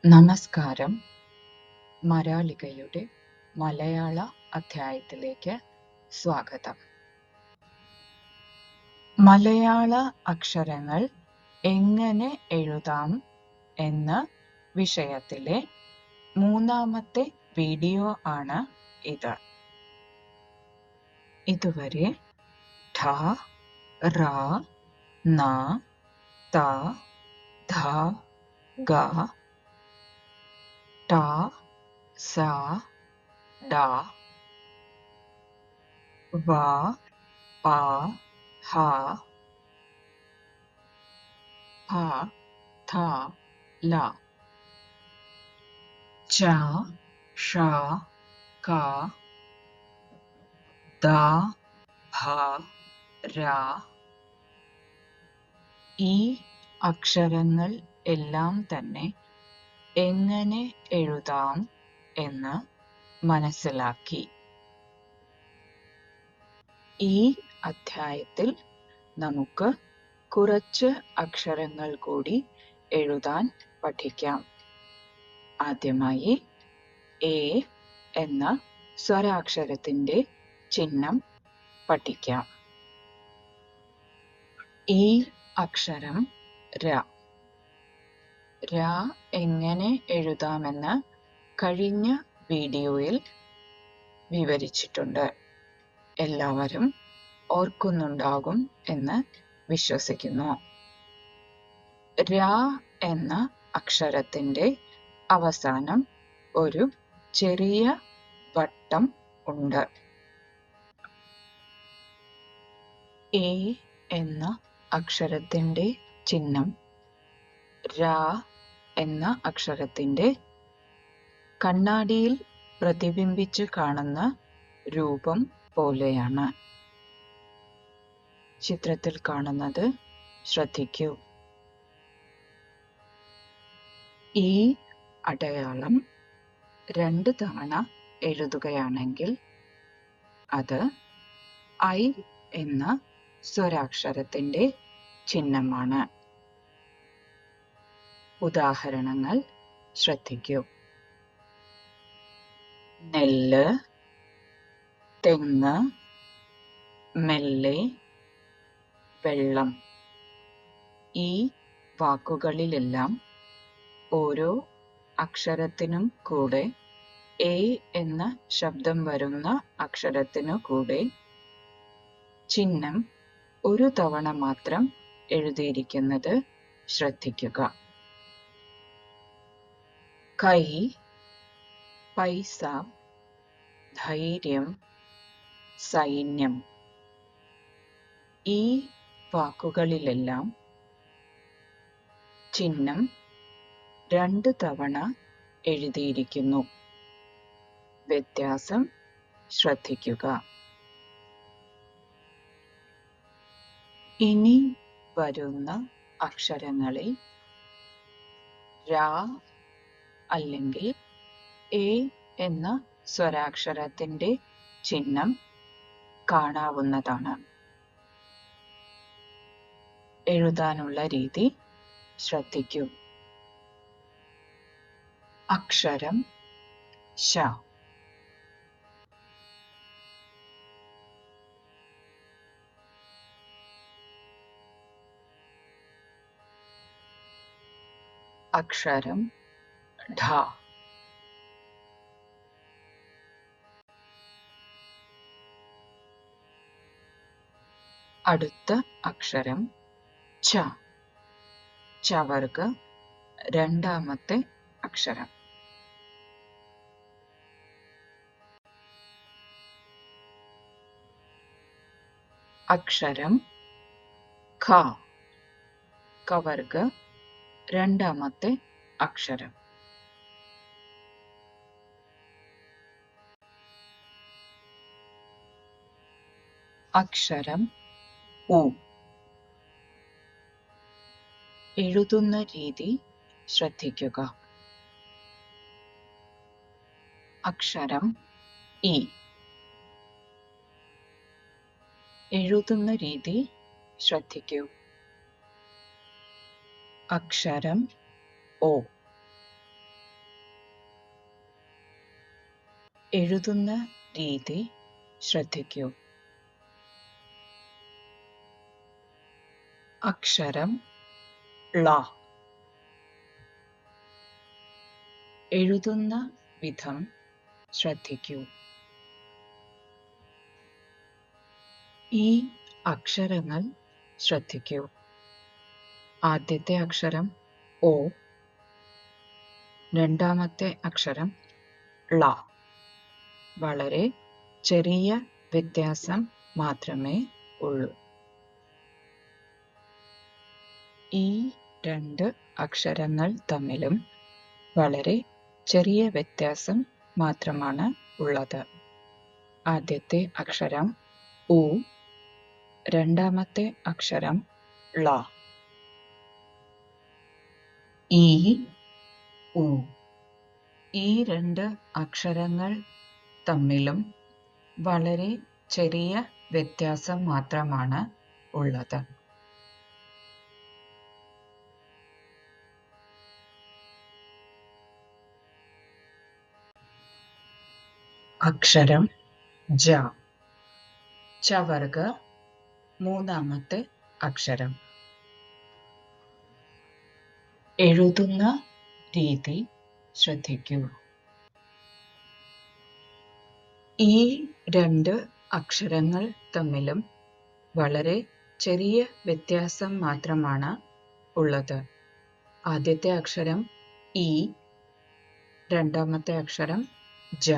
നമസ്കാരം. മരാളികയുടെ മലയാള അധ്യായത്തിലേക്ക് സ്വാഗതം. മലയാള അക്ഷരങ്ങൾ എങ്ങനെ എഴുതാം എന്ന വിഷയത്തിലെ മൂന്നാമത്തെ വീഡിയോ ആണ് ഇത്. ഇതുവരെ ഠ, റ, ന, ത, ധ, ഗ, ട, സ, ഡ, വ, പ, ഹ, ഫ, ഥ, ല, ച, ഷ, ക, ദ, ഭ, ര. ഈ അക്ഷരങ്ങൾ എല്ലാം തന്നെ എങ്ങനെ എഴുതാം എന്ന് മനസ്സിലാക്കി. ഈ അധ്യായത്തിൽ നമുക്ക് കുറച്ച് അക്ഷരങ്ങൾ കൂടി എഴുതാൻ പഠിക്കാം. ആദ്യമായി എ എന്ന സ്വരാക്ഷരത്തിന്റെ ചിഹ്നം പഠിക്കാം. ഈ അക്ഷരം ര. ര എങ്ങനെ എഴുതാമെന്ന് കഴിഞ്ഞ വീഡിയോയിൽ വിവരിച്ചിട്ടുണ്ട്. എല്ലാവരും ഓർക്കുന്നുണ്ടാകും എന്ന് വിശ്വസിക്കുന്നു. ര എന്ന അക്ഷരത്തിന്റെ അവസാനം ഒരു ചെറിയ വട്ടം ഉണ്ട്. എ എന്ന അക്ഷരത്തിന്റെ ചിഹ്നം ര എന്ന അക്ഷരത്തിന്റെ കണ്ണാടിയിൽ പ്രതിബിംബിച്ച് കാണുന്ന രൂപം പോലെയാണ്. ചിത്രത്തിൽ കാണുന്നത് ശ്രദ്ധിക്കൂ. ഈ അടയാളം 2 തവണ എഴുതുകയാണെങ്കിൽ അത് ഐ എന്ന സ്വരാക്ഷരത്തിന്റെ ചിഹ്നമാണ്. ഉദാഹരണങ്ങൾ ശ്രദ്ധിക്കൂ. നെല്ല്, തെങ്ങ്, മെല്ലെ, വെള്ളം. ഈ വാക്കുകളിലെല്ലാം ഓരോ അക്ഷരത്തിനും കൂടെ എ എന്ന ശബ്ദം വരുന്ന അക്ഷരത്തിനു കൂടെ ചിഹ്നം ഒരു തവണ മാത്രം എഴുതിയിരിക്കുന്നത് ശ്രദ്ധിക്കുക. കൈ, പൈസ, ധൈര്യം, സൈന്യം. ഈ വാക്കുകളിലെല്ലാം ചിഹ്നം 2 തവണ എഴുതിയിരിക്കുന്നു. വ്യത്യാസം ശ്രദ്ധിക്കുക. ഇനി വരുന്ന അക്ഷരങ്ങളിൽ ര അല്ലെങ്കിൽ എ എന്ന സ്വരാക്ഷരത്തിന്റെ ചിഹ്നം കാണാവുന്നതാണ്. എഴുതാനുള്ള രീതി ശ്രദ്ധിക്കൂ. അക്ഷരം ശ. അക്ഷരം ഢ. അടുത്ത അക്ഷരം ച. ചവർഗ രണ്ടാമത്തെ അക്ഷരം. അക്ഷരം ഖ. കവർഗ രണ്ടാമത്തെ അക്ഷരം. അക്ഷരം ഉ. എഴുതുന്ന രീതി ശ്രദ്ധിക്കുക. അക്ഷരം ഇ. എഴുതുന്ന രീതി ശ്രദ്ധിക്കൂ. അക്ഷരം ഒ. എഴുതുന്ന രീതി ശ്രദ്ധിക്കൂ. അക്ഷരം ള. എഴുതുന്ന വിധം ശ്രദ്ധിക്കൂ. ഈ അക്ഷരങ്ങൾ ശ്രദ്ധിക്കൂ. ആദ്യത്തെ അക്ഷരം ഓ, രണ്ടാമത്തെ അക്ഷരം ള. വളരെ ചെറിയ വ്യത്യാസം മാത്രമേ ഉള്ളൂ. ഈ രണ്ട് അക്ഷരങ്ങൾ തമ്മിലും വളരെ ചെറിയ വ്യത്യാസം മാത്രമാണ് ഉള്ളത്. ആദ്യത്തെ അക്ഷരം ഉ, രണ്ടാമത്തെ അക്ഷരം ള. ഈ, ഉ. ഈ രണ്ട് അക്ഷരങ്ങൾ തമ്മിലും വളരെ ചെറിയ വ്യത്യാസം മാത്രമാണ് ഉള്ളത്. അക്ഷരം ജ. ചവർഗ മൂന്നാമത്തെ അക്ഷരം. എഴുതുന്ന രീതി ശ്രദ്ധിക്കൂ. ഈ രണ്ട് അക്ഷരങ്ങൾ തമ്മിലും വളരെ ചെറിയ വ്യത്യാസം മാത്രമാണ് ഉള്ളത്. ആദ്യത്തെ അക്ഷരം ഇ, രണ്ടാമത്തെ അക്ഷരം ജ.